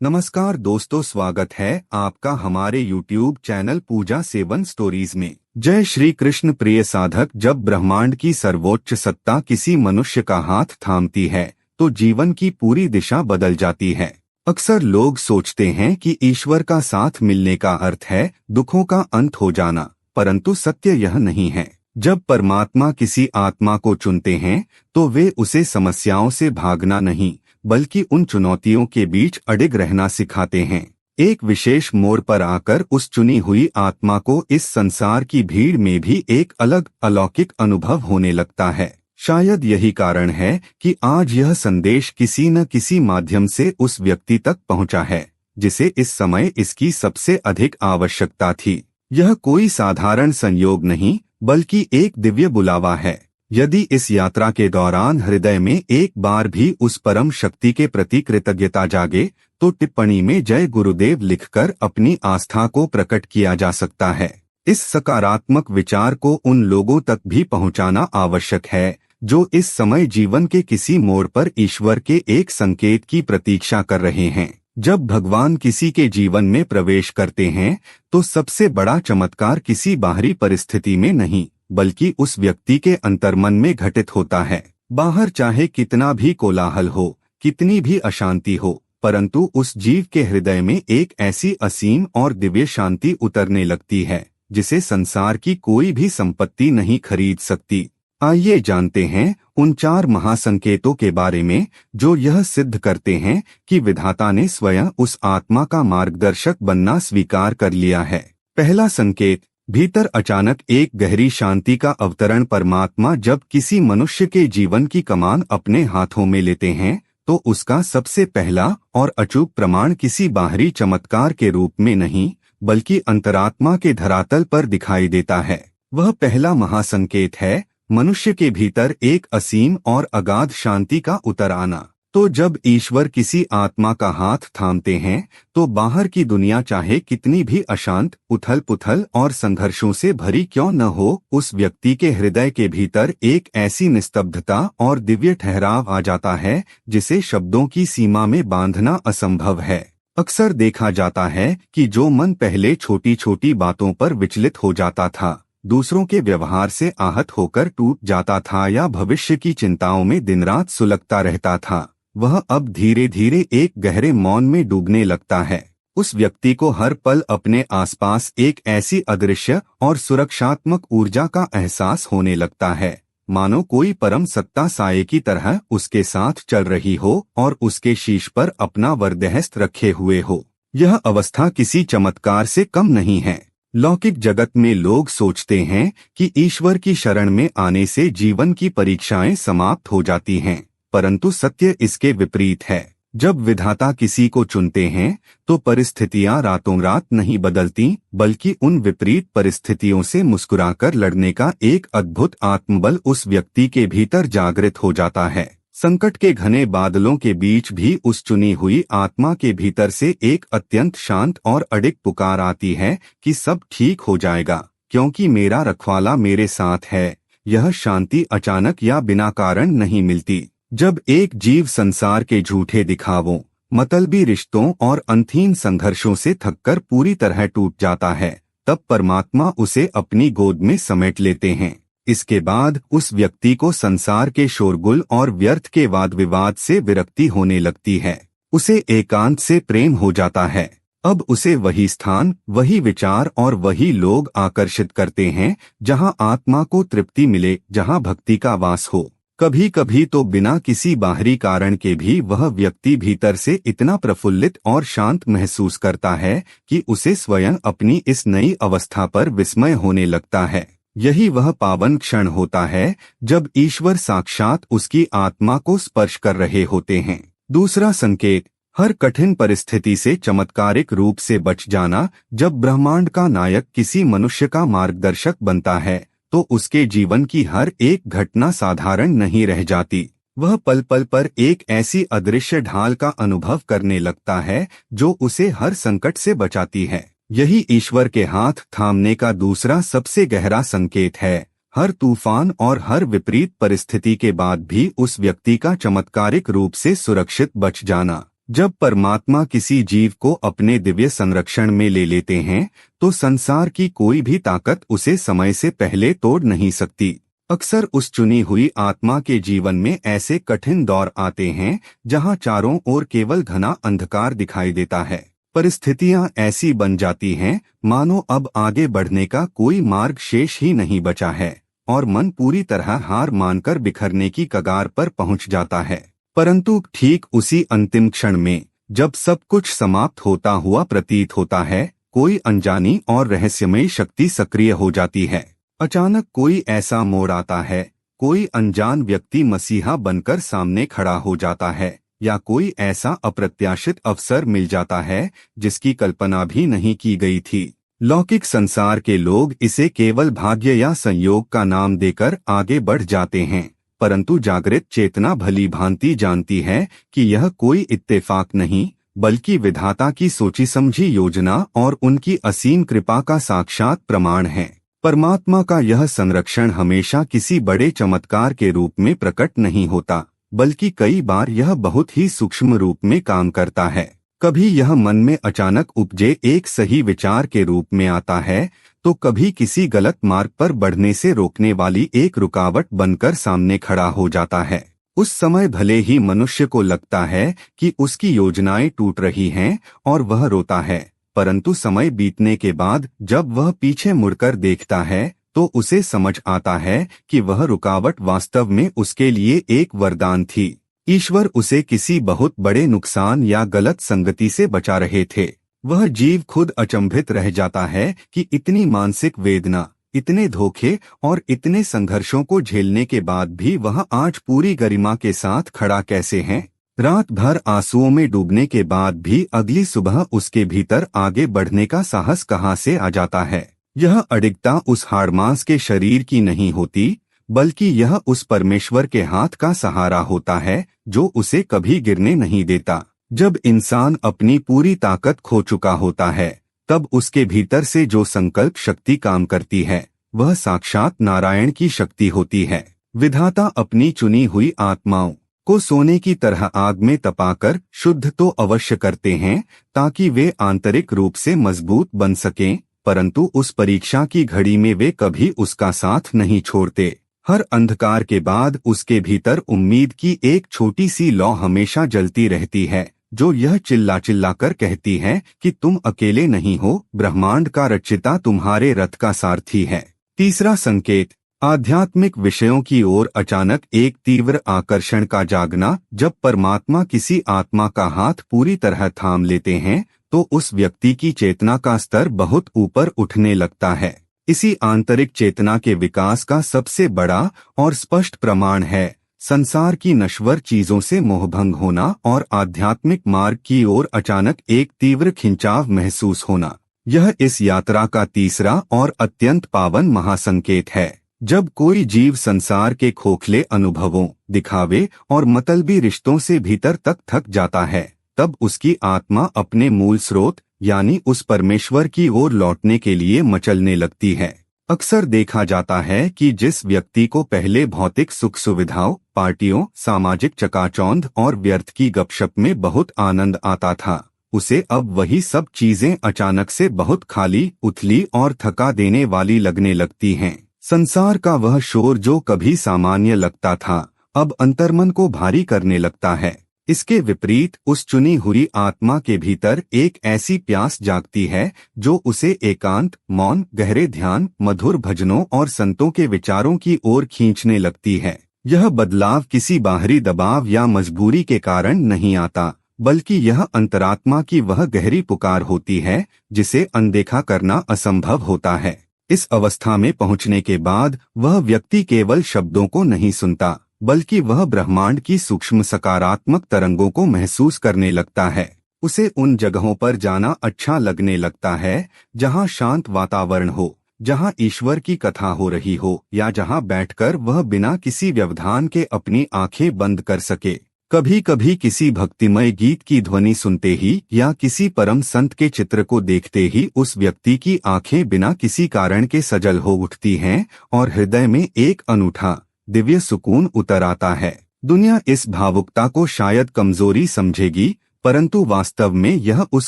नमस्कार दोस्तों, स्वागत है आपका हमारे YouTube चैनल पूजा सेवन स्टोरीज में। जय श्री कृष्ण। प्रिय साधक, जब ब्रह्मांड की सर्वोच्च सत्ता किसी मनुष्य का हाथ थामती है तो जीवन की पूरी दिशा बदल जाती है। अक्सर लोग सोचते हैं कि ईश्वर का साथ मिलने का अर्थ है दुखों का अंत हो जाना, परंतु सत्य यह नहीं है। जब परमात्मा किसी आत्मा को चुनते हैं तो वे उसे समस्याओं से भागना नहीं बल्कि उन चुनौतियों के बीच अडिग रहना सिखाते हैं। एक विशेष मोड़ पर आकर उस चुनी हुई आत्मा को इस संसार की भीड़ में भी एक अलग अलौकिक अनुभव होने लगता है। शायद यही कारण है कि आज यह संदेश किसी न किसी माध्यम से उस व्यक्ति तक पहुंचा है जिसे इस समय इसकी सबसे अधिक आवश्यकता थी। यह कोई साधारण संयोग नहीं बल्कि एक दिव्य बुलावा है। यदि इस यात्रा के दौरान हृदय में एक बार भी उस परम शक्ति के प्रति कृतज्ञता जागे तो टिप्पणी में जय गुरुदेव लिखकर अपनी आस्था को प्रकट किया जा सकता है। इस सकारात्मक विचार को उन लोगों तक भी पहुंचाना आवश्यक है जो इस समय जीवन के किसी मोड़ पर ईश्वर के एक संकेत की प्रतीक्षा कर रहे हैं। जब भगवान किसी के जीवन में प्रवेश करते हैं तो सबसे बड़ा चमत्कार किसी बाहरी परिस्थिति में नहीं बल्कि उस व्यक्ति के अंतर्मन में घटित होता है। बाहर चाहे कितना भी कोलाहल हो, कितनी भी अशांति हो, परंतु उस जीव के हृदय में एक ऐसी असीम और दिव्य शांति उतरने लगती है जिसे संसार की कोई भी संपत्ति नहीं खरीद सकती। आइए जानते हैं उन 4 महासंकेतों के बारे में जो यह सिद्ध करते हैं कि विधाता ने स्वयं उस आत्मा का मार्गदर्शक बनना स्वीकार कर लिया है। पहला संकेत, भीतर अचानक एक गहरी शांति का अवतरण। परमात्मा जब किसी मनुष्य के जीवन की कमान अपने हाथों में लेते हैं तो उसका सबसे पहला और अचूक प्रमाण किसी बाहरी चमत्कार के रूप में नहीं बल्कि अंतरात्मा के धरातल पर दिखाई देता है। वह पहला महासंकेत है मनुष्य के भीतर एक असीम और अगाध शांति का उतर आना। तो जब ईश्वर किसी आत्मा का हाथ थामते हैं तो बाहर की दुनिया चाहे कितनी भी अशांत, उथल पुथल और संघर्षों से भरी क्यों न हो, उस व्यक्ति के हृदय के भीतर एक ऐसी निस्तब्धता और दिव्य ठहराव आ जाता है जिसे शब्दों की सीमा में बांधना असंभव है। अक्सर देखा जाता है कि जो मन पहले छोटी छोटी बातों पर विचलित हो जाता था, दूसरों के व्यवहार से आहत होकर टूट जाता था या भविष्य की चिंताओं में दिन रात सुलगता रहता था, वह अब धीरे धीरे एक गहरे मौन में डूबने लगता है। उस व्यक्ति को हर पल अपने आसपास एक ऐसी अदृश्य और सुरक्षात्मक ऊर्जा का एहसास होने लगता है, मानो कोई परम सत्ता साये की तरह उसके साथ चल रही हो और उसके शीश पर अपना वरदहस्त रखे हुए हो। यह अवस्था किसी चमत्कार से कम नहीं है। लौकिक जगत में लोग सोचते हैं कि ईश्वर की शरण में आने से जीवन की परीक्षाएं समाप्त हो जाती हैं, परंतु सत्य इसके विपरीत है। जब विधाता किसी को चुनते हैं तो परिस्थितियां रातों रात नहीं बदलती बल्कि उन विपरीत परिस्थितियों से मुस्कुराकर लड़ने का एक अद्भुत आत्मबल उस व्यक्ति के भीतर जागृत हो जाता है। संकट के घने बादलों के बीच भी उस चुनी हुई आत्मा के भीतर से एक अत्यंत शांत और अडिग पुकार आती है कि सब ठीक हो जाएगा क्योंकि मेरा रखवाला मेरे साथ है। यह शांति अचानक या बिना कारण नहीं मिलती। जब एक जीव संसार के झूठे दिखावों, मतलबी रिश्तों और अंतहीन संघर्षों से थककर पूरी तरह टूट जाता है, तब परमात्मा उसे अपनी गोद में समेट लेते हैं। इसके बाद उस व्यक्ति को संसार के शोरगुल और व्यर्थ के वाद विवाद से विरक्ति होने लगती है। उसे एकांत से प्रेम हो जाता है। अब उसे वही स्थान, वही विचार और वही लोग आकर्षित करते हैं जहां आत्मा को तृप्ति मिले, जहां भक्ति का वास हो। कभी कभी तो बिना किसी बाहरी कारण के भी वह व्यक्ति भीतर से इतना प्रफुल्लित और शांत महसूस करता है कि उसे स्वयं अपनी इस नई अवस्था पर विस्मय होने लगता है। यही वह पावन क्षण होता है जब ईश्वर साक्षात उसकी आत्मा को स्पर्श कर रहे होते हैं। दूसरा संकेत, हर कठिन परिस्थिति से चमत्कारिक रूप से बच जाना। जब ब्रह्मांड का नायक किसी मनुष्य का मार्गदर्शक बनता है तो उसके जीवन की हर एक घटना साधारण नहीं रह जाती। वह पल पल पर एक ऐसी अदृश्य ढाल का अनुभव करने लगता है जो उसे हर संकट से बचाती है। यही ईश्वर के हाथ थामने का दूसरा सबसे गहरा संकेत है। हर तूफान और हर विपरीत परिस्थिति के बाद भी उस व्यक्ति का चमत्कारिक रूप से सुरक्षित बच जाना। जब परमात्मा किसी जीव को अपने दिव्य संरक्षण में ले लेते हैं तो संसार की कोई भी ताकत उसे समय से पहले तोड़ नहीं सकती। अक्सर उस चुनी हुई आत्मा के जीवन में ऐसे कठिन दौर आते हैं जहां चारों ओर केवल घना अंधकार दिखाई देता है। परिस्थितियां ऐसी बन जाती हैं मानो अब आगे बढ़ने का कोई मार्ग शेष ही नहीं बचा है और मन पूरी तरह हार मानकर बिखरने की कगार पर पहुंच जाता है। परंतु ठीक उसी अंतिम क्षण में जब सब कुछ समाप्त होता हुआ प्रतीत होता है, कोई अनजानी और रहस्यमयी शक्ति सक्रिय हो जाती है। अचानक कोई ऐसा मोड़ आता है, कोई अनजान व्यक्ति मसीहा बनकर सामने खड़ा हो जाता है या कोई ऐसा अप्रत्याशित अवसर मिल जाता है जिसकी कल्पना भी नहीं की गई थी। लौकिक संसार के लोग इसे केवल भाग्य या संयोग का नाम देकर आगे बढ़ जाते हैं, परंतु जागृत चेतना भली भांति जानती है कि यह कोई इत्तेफाक नहीं बल्कि विधाता की सोची समझी योजना और उनकी असीम कृपा का साक्षात प्रमाण है। परमात्मा का यह संरक्षण हमेशा किसी बड़े चमत्कार के रूप में प्रकट नहीं होता, बल्कि कई बार यह बहुत ही सूक्ष्म रूप में काम करता है। कभी यह मन में अचानक उपजे एक सही विचार के रूप में आता है, तो कभी किसी गलत मार्ग पर बढ़ने से रोकने वाली एक रुकावट बनकर सामने खड़ा हो जाता है। उस समय भले ही मनुष्य को लगता है कि उसकी योजनाएं टूट रही हैं और वह रोता है, परंतु समय बीतने के बाद जब वह पीछे मुड़कर देखता है तो उसे समझ आता है कि वह रुकावट वास्तव में उसके लिए एक वरदान थी। ईश्वर उसे किसी बहुत बड़े नुकसान या गलत संगति से बचा रहे थे। वह जीव खुद अचंभित रह जाता है कि इतनी मानसिक वेदना, इतने धोखे और इतने संघर्षों को झेलने के बाद भी वह आज पूरी गरिमा के साथ खड़ा कैसे है। रात भर आंसुओं में डूबने के बाद भी अगली सुबह उसके भीतर आगे बढ़ने का साहस कहाँ से आ जाता है। यह अडिगता उस हाड़मांस के शरीर की नहीं होती, बल्कि यह उस परमेश्वर के हाथ का सहारा होता है जो उसे कभी गिरने नहीं देता। जब इंसान अपनी पूरी ताकत खो चुका होता है, तब उसके भीतर से जो संकल्प शक्ति काम करती है वह साक्षात नारायण की शक्ति होती है। विधाता अपनी चुनी हुई आत्माओं को सोने की तरह आग में तपाकर शुद्ध तो अवश्य करते हैं ताकि वे आंतरिक रूप से मजबूत बन सकें, परंतु उस परीक्षा की घड़ी में वे कभी उसका साथ नहीं छोड़ते। हर अंधकार के बाद उसके भीतर उम्मीद की एक छोटी सी लौ हमेशा जलती रहती है, जो यह चिल्ला चिल्ला कर कहती है कि तुम अकेले नहीं हो, ब्रह्मांड का रचिता तुम्हारे रथ का सारथी है। तीसरा संकेत, आध्यात्मिक विषयों की ओर अचानक एक तीव्र आकर्षण का जागना। जब परमात्मा किसी आत्मा का हाथ पूरी तरह थाम लेते हैं तो उस व्यक्ति की चेतना का स्तर बहुत ऊपर उठने लगता है। इसी आंतरिक चेतना के विकास का सबसे बड़ा और स्पष्ट प्रमाण है संसार की नश्वर चीजों से मोहभंग होना और आध्यात्मिक मार्ग की ओर अचानक एक तीव्र खिंचाव महसूस होना। यह इस यात्रा का तीसरा और अत्यंत पावन महासंकेत है। जब कोई जीव संसार के खोखले अनुभवों, दिखावे और मतलबी रिश्तों से भीतर तक थक जाता है, तब उसकी आत्मा अपने मूल स्रोत यानी उस परमेश्वर की ओर लौटने के लिए मचलने लगती है। अक्सर देखा जाता है कि जिस व्यक्ति को पहले भौतिक सुख सुविधाओं, पार्टियों, सामाजिक चकाचौंध और व्यर्थ की गपशप में बहुत आनंद आता था, उसे अब वही सब चीजें अचानक से बहुत खाली, उथली और थका देने वाली लगने लगती हैं। संसार का वह शोर जो कभी सामान्य लगता था, अब अंतर्मन को भारी करने लगता है। इसके विपरीत उस चुनी हुई आत्मा के भीतर एक ऐसी प्यास जागती है जो उसे एकांत, मौन, गहरे ध्यान, मधुर भजनों और संतों के विचारों की ओर खींचने लगती है। यह बदलाव किसी बाहरी दबाव या मजबूरी के कारण नहीं आता, बल्कि यह अंतरात्मा की वह गहरी पुकार होती है जिसे अनदेखा करना असंभव होता है। इस अवस्था में पहुंचने के बाद वह व्यक्ति केवल शब्दों को नहीं सुनता, बल्कि वह ब्रह्मांड की सूक्ष्म सकारात्मक तरंगों को महसूस करने लगता है। उसे उन जगहों पर जाना अच्छा लगने लगता है जहां शांत वातावरण हो, जहां ईश्वर की कथा हो रही हो या जहां बैठकर वह बिना किसी व्यवधान के अपनी आंखें बंद कर सके। कभी कभी किसी भक्तिमय गीत की ध्वनि सुनते ही या किसी परम संत के चित्र को देखते ही उस व्यक्ति की आंखें बिना किसी कारण के सजल हो उठती हैं और हृदय में एक अनूठा दिव्य सुकून उतर आता है। दुनिया इस भावुकता को शायद कमजोरी समझेगी, परंतु वास्तव में यह उस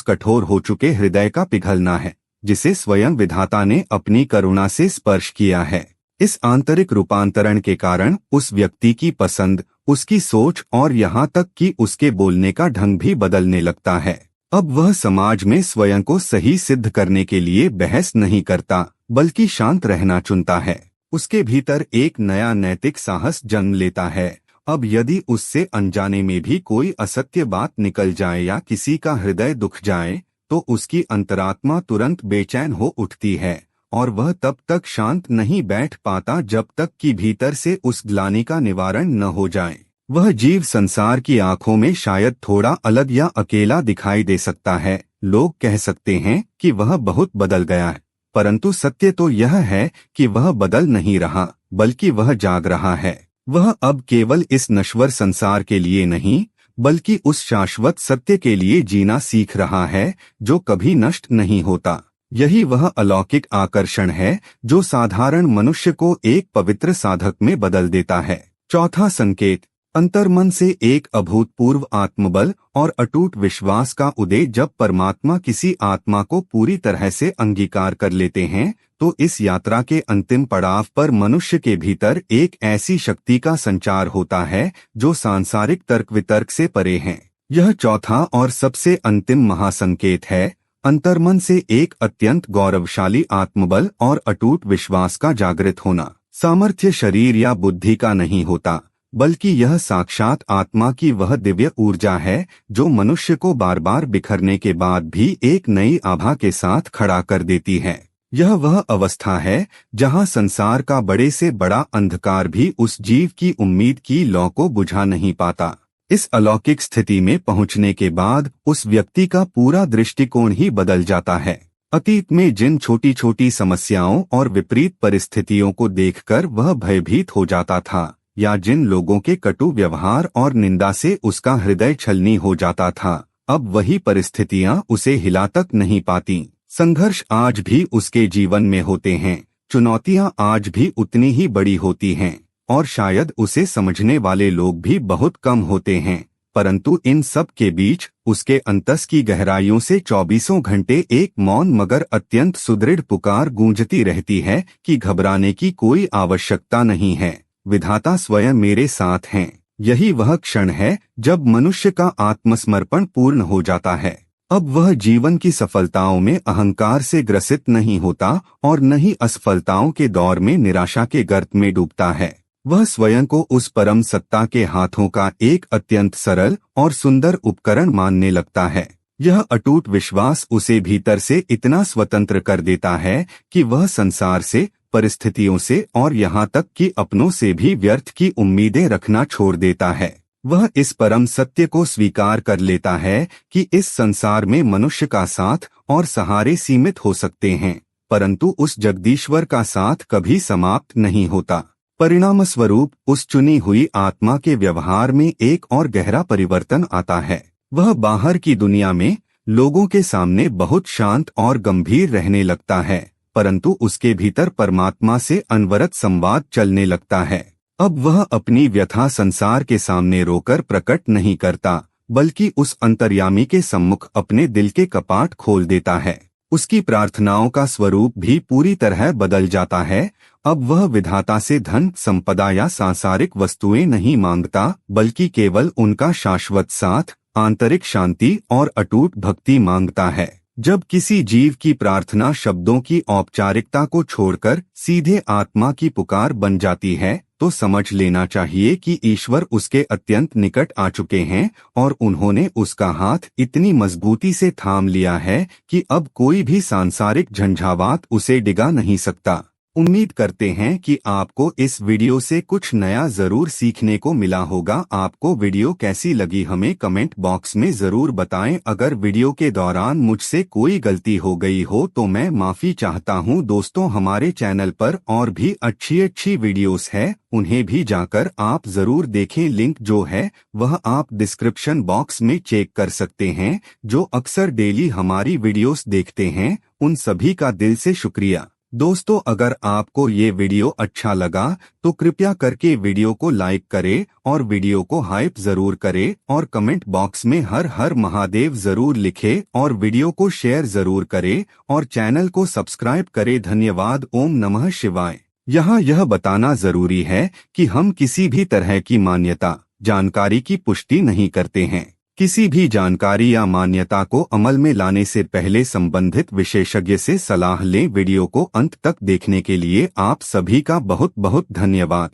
कठोर हो चुके हृदय का पिघलना है जिसे स्वयं विधाता ने अपनी करुणा से स्पर्श किया है। इस आंतरिक रूपांतरण के कारण उस व्यक्ति की पसंद, उसकी सोच और यहाँ तक कि उसके बोलने का ढंग भी बदलने लगता है। अब वह समाज में स्वयं को सही सिद्ध करने के लिए बहस नहीं करता, बल्कि शांत रहना चुनता है। उसके भीतर एक नया नैतिक साहस जन्म लेता है। अब यदि उससे अनजाने में भी कोई असत्य बात निकल जाए या किसी का हृदय दुख जाए, तो उसकी अंतरात्मा तुरंत बेचैन हो उठती है और वह तब तक शांत नहीं बैठ पाता जब तक कि भीतर से उस ग्लानि का निवारण न हो जाए। वह जीव संसार की आंखों में शायद थोड़ा अलग या अकेला दिखाई दे सकता है। लोग कह सकते हैं कि वह बहुत बदल गया है, परंतु सत्य तो यह है कि वह बदल नहीं रहा, बल्कि वह जाग रहा है। वह अब केवल इस नश्वर संसार के लिए नहीं, बल्कि उस शाश्वत सत्य के लिए जीना सीख रहा है जो कभी नष्ट नहीं होता। यही वह अलौकिक आकर्षण है जो साधारण मनुष्य को एक पवित्र साधक में बदल देता है। चौथा संकेत, अंतर्मन से एक अभूतपूर्व आत्मबल और अटूट विश्वास का उदय। जब परमात्मा किसी आत्मा को पूरी तरह से अंगीकार कर लेते हैं, तो इस यात्रा के अंतिम पड़ाव पर मनुष्य के भीतर एक ऐसी शक्ति का संचार होता है जो सांसारिक तर्क वितर्क से परे है। यह चौथा और सबसे अंतिम महासंकेत है, अंतर्मन से एक अत्यंत गौरवशाली आत्मबल और अटूट विश्वास का जागृत होना। सामर्थ्य शरीर या बुद्धि का नहीं होता, बल्कि यह साक्षात आत्मा की वह दिव्य ऊर्जा है जो मनुष्य को बार बार बिखरने के बाद भी एक नई आभा के साथ खड़ा कर देती है। यह वह अवस्था है जहां संसार का बड़े से बड़ा अंधकार भी उस जीव की उम्मीद की लौ को बुझा नहीं पाता। इस अलौकिक स्थिति में पहुंचने के बाद उस व्यक्ति का पूरा दृष्टिकोण ही बदल जाता है। अतीत में जिन छोटी छोटी समस्याओं और विपरीत परिस्थितियों को देखकर वह भयभीत हो जाता था, या जिन लोगों के कटु व्यवहार और निंदा से उसका हृदय छलनी हो जाता था, अब वही परिस्थितियां उसे हिला तक नहीं पाती। संघर्ष आज भी उसके जीवन में होते हैं, चुनौतियां आज भी उतनी ही बड़ी होती हैं, और शायद उसे समझने वाले लोग भी बहुत कम होते हैं, परंतु इन सब के बीच उसके अंतस की गहराइयों से 24 घंटे एक मौन मगर अत्यंत सुदृढ़ पुकार गूंजती रहती है कि घबराने की कोई आवश्यकता नहीं है, विधाता स्वयं मेरे साथ हैं। यही वह क्षण है जब मनुष्य का आत्मसमर्पण पूर्ण हो जाता है। अब वह जीवन की सफलताओं में अहंकार से ग्रसित नहीं होता और न ही असफलताओं के दौर में निराशा के गर्त में डूबता है। वह स्वयं को उस परम सत्ता के हाथों का एक अत्यंत सरल और सुंदर उपकरण मानने लगता है। यह अटूट विश्वास उसे भीतर से इतना स्वतंत्र कर देता है कि वह संसार से, परिस्थितियों से और यहाँ तक कि अपनों से भी व्यर्थ की उम्मीदें रखना छोड़ देता है। वह इस परम सत्य को स्वीकार कर लेता है कि इस संसार में मनुष्य का साथ और सहारे सीमित हो सकते हैं, परंतु उस जगदीश्वर का साथ कभी समाप्त नहीं होता। परिणाम स्वरूप उस चुनी हुई आत्मा के व्यवहार में एक और गहरा परिवर्तन आता है। वह बाहर की दुनिया में लोगों के सामने बहुत शांत और गंभीर रहने लगता है, परंतु उसके भीतर परमात्मा से अनवरत संवाद चलने लगता है। अब वह अपनी व्यथा संसार के सामने रोकर प्रकट नहीं करता, बल्कि उस अंतर्यामी के सम्मुख अपने दिल के कपाट खोल देता है। उसकी प्रार्थनाओं का स्वरूप भी पूरी तरह बदल जाता है। अब वह विधाता से धन, संपदा या सांसारिक वस्तुएं नहीं मांगता, बल्कि केवल उनका शाश्वत साथ, आंतरिक शांति और अटूट भक्ति मांगता है। जब किसी जीव की प्रार्थना शब्दों की औपचारिकता को छोड़कर सीधे आत्मा की पुकार बन जाती है, तो समझ लेना चाहिए कि ईश्वर उसके अत्यंत निकट आ चुके हैं और उन्होंने उसका हाथ इतनी मजबूती से थाम लिया है कि अब कोई भी सांसारिक झंझावात उसे डिगा नहीं सकता। उम्मीद करते हैं कि आपको इस वीडियो से कुछ नया जरूर सीखने को मिला होगा। आपको वीडियो कैसी लगी हमें कमेंट बॉक्स में जरूर बताएं। अगर वीडियो के दौरान मुझसे कोई गलती हो गई हो तो मैं माफी चाहता हूं। दोस्तों, हमारे चैनल पर और भी अच्छी वीडियोस है, उन्हें भी जाकर आप जरूर देखें। लिंक जो है वह आप डिस्क्रिप्शन बॉक्स में चेक कर सकते हैं। जो अक्सर डेली हमारी वीडियोस देखते हैं, उन सभी का दिल से शुक्रिया। दोस्तों, अगर आपको ये वीडियो अच्छा लगा तो कृपया करके वीडियो को लाइक करें और वीडियो को हाइप जरूर करें और कमेंट बॉक्स में हर हर महादेव जरूर लिखें और वीडियो को शेयर जरूर करें और चैनल को सब्सक्राइब करें। धन्यवाद। ओम नमः शिवाय। यहाँ यह बताना जरूरी है कि हम किसी भी तरह की मान्यता जानकारी की पुष्टि नहीं करते हैं। किसी भी जानकारी या मान्यता को अमल में लाने से पहले संबंधित विशेषज्ञ से सलाह लें। वीडियो को अंत तक देखने के लिए आप सभी का बहुत बहुत धन्यवाद।